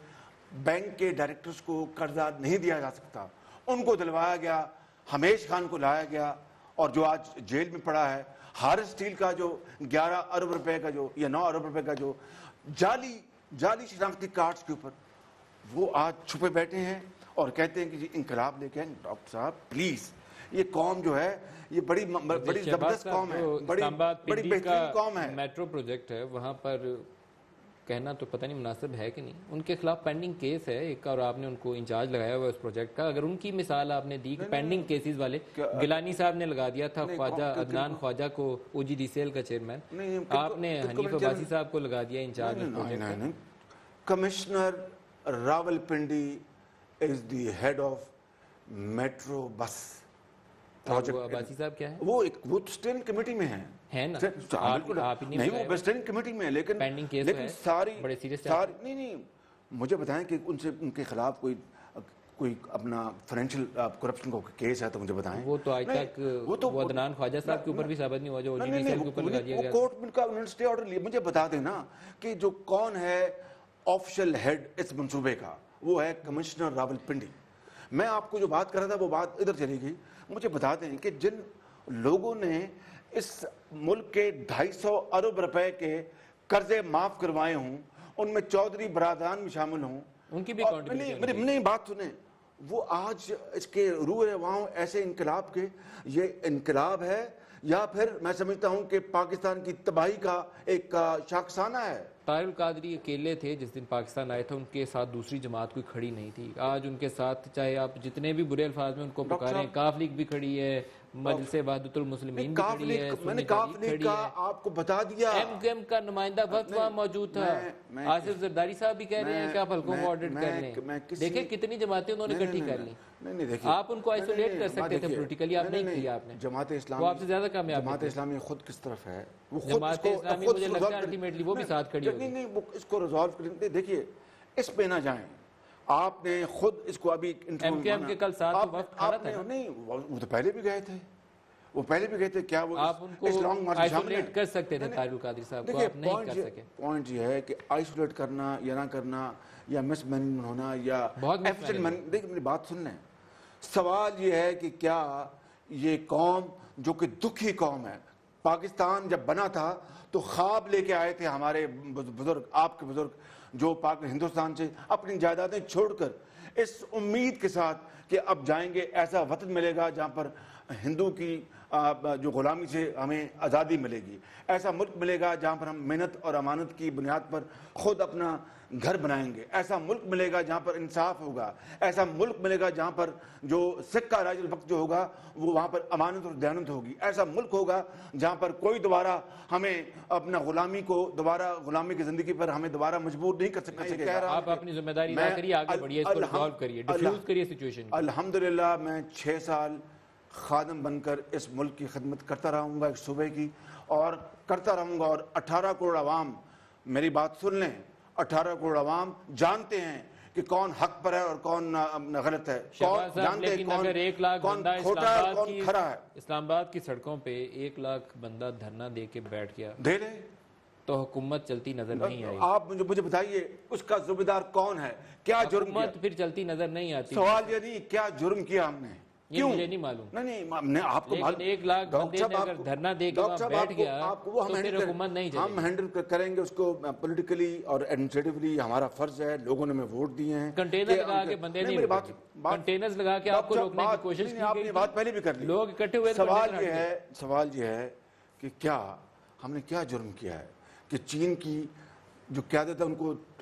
بینک کے ڈائریکٹرز کو قرضہ نہیں دیا جا سکتا, ان کو دلوایا گیا, ہمیش خان کو لایا گیا, اور جو آج جیل میں پڑا ہے, ہارس اسٹیل کا جو 11 ارب روپے کا جو یا 9 ارب روپے کا جو جعلی شناختی کارڈز کے اوپر, وہ آج چھپے بیٹھے ہیں اور کہتے ہیں کہ جی انقلاب لے کے آئیں. ڈاکٹر صاحب پلیز, یہ قوم جو ہے یہ بڑی زبردست قوم ہے, بڑی بہترین قوم ہے. میٹرو پروجیکٹ ہے وہاں پر کہنا تو پتہ نہیں مناسب ہے کہ نہیں, ان کے خلاف پینڈنگ کیس ہے ایک, اور آپ نے ان کو انچارج لگایا ہوا ہے اس پروجیکٹ کا. اگر ان کی مثال آپ نے دی کہ پینڈنگ کیسز والے, گیلانی صاحب نے لگا دیا تھا خواجہ عدنان خواجہ کو OGDCL کا چیئرمین, آپ نے حنیف عباسی صاحب کو لگا دیا incharge. Commissioner Rawalpindi is the head of metro bus Abbasi صاحب کیا ہے, وہ اسٹیئرنگ کمیٹی میں ہے نا, نہیں وہ اسٹیئرنگ کمیٹی میں ہے, لیکن ساری نہیں, مجھے بتائیں کہ ان کے خلاف کوئی اپنا فائنینشیل کرپشن کا کیس ہے تو مجھے بتائیں. وہ تو آج تک وہ عدنان خواجہ صاحب کے اوپر بھی ثابت نہیں ہوا جو OGDCL کے اوپر لگا دیا گیا. کورٹ میں کا انہوں نے اسٹے آرڈر لیا. مجھے بتا دینا کہ جو کون ہے آفیشل ہیڈ اس منصوبے کا, وہ ہے کمشنر راولپنڈی. میں آپ کو جو بات کر رہا تھا وہ بات ادھر چلی گئی. مجھے بتا دیں کہ جن لوگوں نے اس ملک کے 250 ارب روپے کے قرضے معاف کروائے ہوں, ان میں چودھری برادران بھی شامل ہوں, ان کی بھی کنٹریبیوشن. نہیں بات سنیں, وہ آج اس کے روح رواں ایسے انقلاب کے, یہ انقلاب ہے یا پھر میں سمجھتا ہوں کہ پاکستان کی تباہی کا ایک شاخسانہ ہے. طاہر القادری اکیلے تھے جس دن پاکستان آئے تھے, ان کے ساتھ دوسری جماعت کوئی کھڑی نہیں تھی. آج ان کے ساتھ چاہے آپ جتنے بھی برے الفاظ میں ان کو پکاریں, کاف لیگ بھی کھڑی ہے, مجلس وحدت المسلمین بھی کھڑی ہے, میں نے کاف لیگ کا آپ کو بتا دیا, MQM کا نمائندہ وقت وہاں موجود تھا. آصف زرداری صاحب بھی کہہ رہے ہیں کہ آپ حلقوں کو آڈٹ کر لیں. دیکھیں کتنی جماعتیں انہوں نے اکٹھی کر لی. آپ ان کو آئسولیٹ کر سکتے تھے پولیٹیکلی, آپ نہیں کیا. آپ نے جماعت اسلامی, وہ آپ سے زیادہ کامیاب. جماعت اسلامی خود کس طرف ہے, جماعت اسلامی مجھے لگتا ہے الٹیمیٹلی وہ بھی ساتھ کھڑی ہوگی. نہیں وہ اس کو ریزالو کریں. دیکھیے اس پہ نہ جائیں, آپ نے خود اس کو ابھی MQM کے کل ساتھ وقت کھڑا تھا. نہیں وہ تو پہلے بھی گئے تھے, وہ پہلے بھی گئے تھے. کیا وہ آپ ان کو آئسولیٹ کر سکتے تھے طاہر القادری صاحب کو, آپ نہیں کر سکے. پوائنٹ یہ ہے کہ آئسولیٹ کرنا یا نہ کرنا, یا مس مینجمنٹ ہونا, یا دیکھیں میری بات سن لیں. سوال یہ ہے کہ کیا یہ قوم جو کہ دکھی قوم ہے, پاکستان جب بنا تھا تو خواب لے کے آئے تھے ہمارے بزرگ, آپ کے بزرگ, جو ہندوستان سے اپنی جائیدادیں چھوڑ کر اس امید کے ساتھ کہ اب جائیں گے ایسا وطن ملے گا جہاں پر ہندو کی جو غلامی سے ہمیں آزادی ملے گی، ایسا ملک ملے گا جہاں پر ہم محنت اور امانت کی بنیاد پر خود اپنا گھر بنائیں گے، ایسا ملک ملے گا جہاں پر انصاف ہوگا، ایسا ملک ملے گا جہاں پر جو سکہ راج الوقت جو ہوگا وہ وہاں پر امانت اور دیانت ہوگی، ایسا ملک ہوگا جہاں پر کوئی دوبارہ ہمیں اپنا غلامی کو دوبارہ غلامی کی زندگی پر ہمیں دوبارہ مجبور نہیں کر سکے گا۔ آپ اپنی ذمہ داری ادا کریے، آگے بڑھیے، اس کو ریزالو کریے، ڈیفیوز کریے سچویشن کو۔ الحمدللہ میں 6 سال خادم بن کر اس ملک کی خدمت کرتا رہوں گا، ایک صوبے کی، اور کرتا رہوں گا، اور 18 کروڑ عوام میری بات سن لیں، 18 کروڑ عوام جانتے ہیں کہ کون حق پر ہے اور کون غلط ہے، لیکن اگر 1 لاکھ بندہ کھڑا ہے۔ اسلام آباد کی سڑکوں پہ 1 لاکھ بندہ دھرنا دے کے بیٹھ گیا دے لے تو حکومت چلتی نظر نہیں آئی۔ آپ مجھے بتائیے اس کا ذمہ دار کون ہے؟ کیا جرم کیا؟ حکومت پھر چلتی نظر نہیں آتی۔ سوال یہ نہیں کیا جرم کیا ہم نے، یہ مجھے نہیں معلوم، نہیں آپ کو لیکن 1 لاکھ بندے نے اگر دھرنا دے کے وہاں بیٹھ گیا تو پھر حکومت نہیں چلے گی۔ ہم ہینڈل کریں گے اس کو پولیٹیکلی اور ایڈمنسٹریٹولی، ہمارا فرض ہے، لوگوں نے ہمیں ووٹ دیے ہیں۔ کنٹینر لگا کے بندے نہیں روکے، کنٹینرز لگا کے آپ کو روکنے کی کوشش کی گئی، آپ نے بات پہلے بھی کر لی، لوگ اکٹھے ہوئے۔ سوال یہ ہے کہ کیا ہم نے کیا جرم کیا ہے کہ چین کی جو قیادت ہے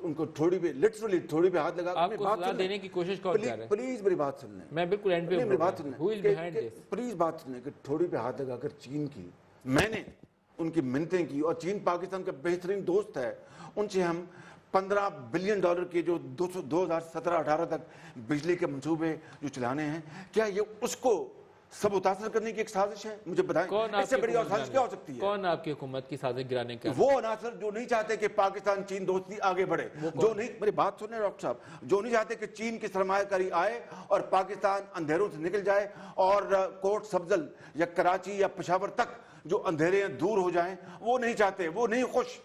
ان کو تھوڑی بھی لٹرلی تھوڑی بھی ہاتھ لگا آپ کو سزا دینے کی کوشش کون کر رہا ہے؟ پلیز میری بات سن لیں، میں بالکل اینڈ پہ میری بات سن لیں، لیں، پلیز بات سن لیں کہ تھوڑی بھی ہاتھ لگا کر چین کی، میں نے ان کی منتیں کی، اور چین پاکستان کا بہترین دوست ہے، ان سے ہم $15 بلین کے جو 2017-18 تک بجلی کے منصوبے جو چلانے ہیں، کیا یہ اس کو سب متاثر کرنے کی ایک سازش ہے؟ مجھے بتائیں اس سے بڑی اور سازش کیا ہو سکتی ہے؟ کون آپ کی حکومت کی سازش گرانے کا؟ وہ عناصر جو نہیں چاہتے کہ پاکستان چین دوستی آگے بڑھے، جو نہیں، میری بات سنیں ڈاکٹر صاحب، جو نہیں چاہتے کہ چین کی سرمایہ کاری آئے اور پاکستان اندھیروں سے نکل جائے اور کوٹ سبزل یا کراچی یا پشاور تک جو اندھیرے دور ہو جائیں، وہ نہیں چاہتے، وہ نہیں خوش،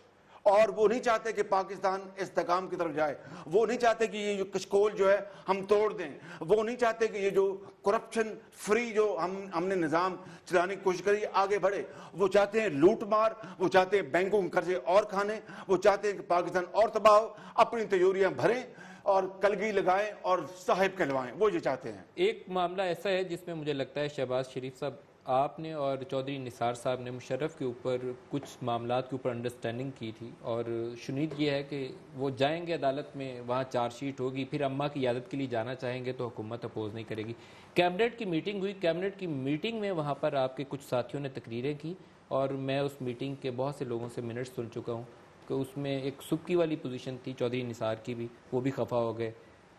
اور وہ نہیں چاہتے کہ پاکستان استحکام کی طرف جائے، وہ نہیں چاہتے کہ یہ جو کشکول جو ہے ہم توڑ دیں، وہ نہیں چاہتے کہ یہ جو کرپشن فری جو ہم نے نظام چلانے کی کوشش کری آگے بڑھے، وہ چاہتے ہیں لوٹ مار، وہ چاہتے ہیں بینکوں کے قرضے اور کھانے، وہ چاہتے ہیں کہ پاکستان اور تباہ ہو، اپنی تجوریاں بھریں اور کلگی لگائیں اور صاحب کہلوائیں، وہ یہ چاہتے ہیں۔ ایک معاملہ ایسا ہے جس میں مجھے لگتا ہے شہباز شریف صاحب، آپ نے اور چودھری نثار صاحب نے مشرف کے اوپر کچھ معاملات کے اوپر انڈرسٹینڈنگ کی تھی، اور شنید یہ ہے کہ وہ جائیں گے عدالت میں، وہاں چارج شیٹ ہوگی، پھر اماں کی عیادت کے لیے جانا چاہیں گے تو حکومت اپوز نہیں کرے گی۔ کیبنٹ کی میٹنگ ہوئی، کیبنٹ کی میٹنگ میں وہاں پر آپ کے کچھ ساتھیوں نے تقریریں کی، اور میں اس میٹنگ کے بہت سے لوگوں سے منٹ سن چکا ہوں کہ اس میں ایک سبکی والی پوزیشن تھی چودھری نثار کی بھی، وہ بھی خفا ہو گئے،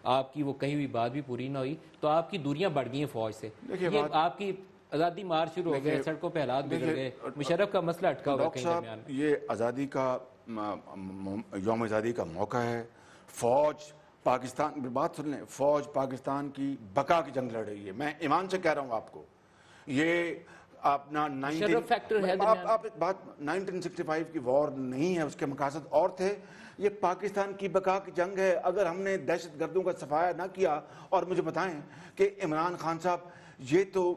آپ کی وہ کہی ہوئی بات بھی پوری نہ ہوئی، تو آپ کی دوریاں بڑھ گئی ہیں فوج سے، یہ آپ کی آزادی مار شروع ہو گئے، سڑکوں پہ حالات بگڑ گئے، مشرف کا مسئلہ اٹکا ہوا کہیں درمیان میں۔ یہ آزادی کا یوم آزادی کا موقع ہے، فوج پاکستان، بات سن لیں، فوج پاکستان کی بقا کی جنگ لڑ رہی ہے، میں ایمان سے کہہ رہا ہوں آپ کو، یہ اپنا 1965 کی وار نہیں ہے، اس کے مقاصد اور تھے، یہ پاکستان کی بقا کی جنگ ہے۔ اگر ہم نے دہشت گردوں کا صفایا نہ کیا، اور مجھے بتائیں کہ عمران خان صاحب یہ تو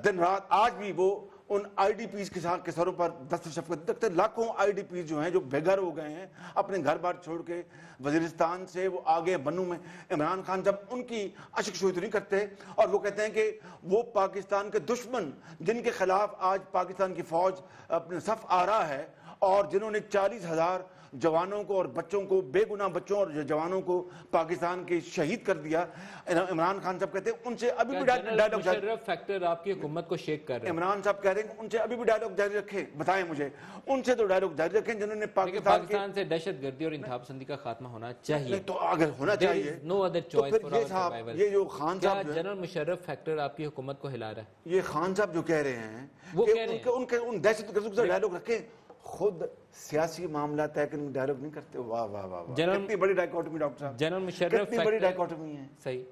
دن رات آج بھی وہ ان آئی ڈی پیز کے سروں پر دست شفقت رکھتے، لاکھوں آئی ڈی پیز جو ہیں جو بے گھر ہو گئے ہیں اپنے گھر بار چھوڑ کے وزیرستان سے وہ آگے بنوں میں، عمران خان جب ان کی عشق شوئی تو نہیں کرتے، اور وہ کہتے ہیں کہ وہ پاکستان کے دشمن جن کے خلاف آج پاکستان کی فوج اپنے صف آ رہا ہے، اور جنہوں نے 40,000 جوانوں کو اور بچوں کو، بے گناہ بچوں اور جوانوں کو پاکستان کے شہید کر دیا، عمران خان صاحب کہتے ہیں ان سے ابھی بھی ڈائلاگ مشرف فیکٹر آپ کی حکومت کو شیک کر رہے ہیں۔ عمران صاحب کہہ رہے ہیں ان سے ابھی بھی ڈائلاگ جاری رکھیں، بتائیں مجھے ان سے تو ڈائلاگ جاری رکھیں جنہوں نے پاکستان سے دہشت گردی اور انتہا پسندی کا خاتمہ ہونا چاہیے، تو اگر ہونا چاہیے no other choice for our survival. یہ جو خان صاحب جنرل مشرف فیکٹر آپ کی حکومت کو ہلا رہا ہے، یہ خان صاحب جو کہہ رہے ہیں کہ ان دہشت گردوں سے ڈائلاگ رکھیں، خود سیاسی معاملہ طے کرنے میں ڈائلاگ نہیں کرتے۔ واہ واہ واہ، کتنی بڑی ڈائیکاٹمی ڈاکٹر صاحب، جنرل مشرف کتنی بڑی ڈائیکاٹمی ہے۔ صحیح،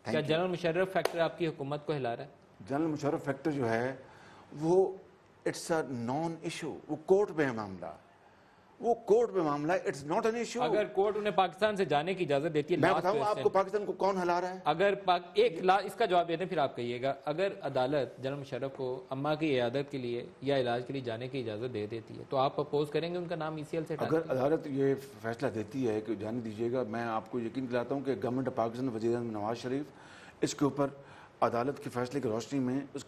کیا جنرل مشرف فیکٹر آپ کی حکومت کو ہلا رہا ہے؟ جنرل مشرف فیکٹر جو ہے وہ اٹس اے نان ایشو، وہ کورٹ میں ہے معاملہ، وہ کورٹ میں معاملہ ہے، اٹس ناٹ این ایشو۔ اگر کورٹ انہیں پاکستان سے جانے کی اجازت دیتی ہے، میں بتاؤں آپ کو پاکستان کو کون ہلا رہا ہے؟ اگر اس کا جواب دیں پھر آپ کہیے گا، اگر عدالت جنرل مشرف کو اماں کی عیادت کے لیے یا علاج کے لیے جانے کی اجازت دے دیتی ہے تو آپ اپوز کریں گے ان کا نام ای سی ایل سے؟ اگر عدالت یہ فیصلہ دیتی ہے کہ جانے دیجیے گا، میں آپ کو یقین دلاتا ہوں کہ گورنمنٹ آف پاکستان، وزیر اعظم نواز شریف اس کے اوپر عدالت کے فیصلے کی روشنی میں اس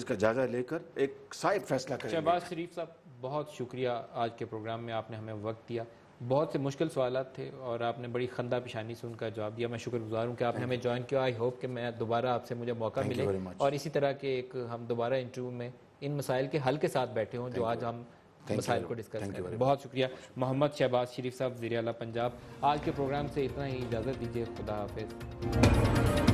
کا جائزہ لے کر ایک صائب فیصلہ کریں گے۔ شہباز شریف صاحب بہت شکریہ، آج کے پروگرام میں آپ نے ہمیں وقت دیا، بہت سے مشکل سوالات تھے اور آپ نے بڑی خندہ پیشانی سے ان کا جواب دیا۔ میں شکر گزار ہوں کہ آپ نے ہمیں جوائن کیا۔ آئی ہوپ کہ میں دوبارہ آپ سے مجھے موقع ملے اور اسی طرح کے ایک ہم دوبارہ انٹرویو میں ان مسائل کے حل کے ساتھ بیٹھے ہوں جو آج ہم مسائل کو ڈسکس کریں۔ بہت شکریہ محمد شہباز شریف صاحب، وزیر اعلیٰ پنجاب۔ آج کے پروگرام سے اتنا ہی، اجازت دیجیے، خدا حافظ۔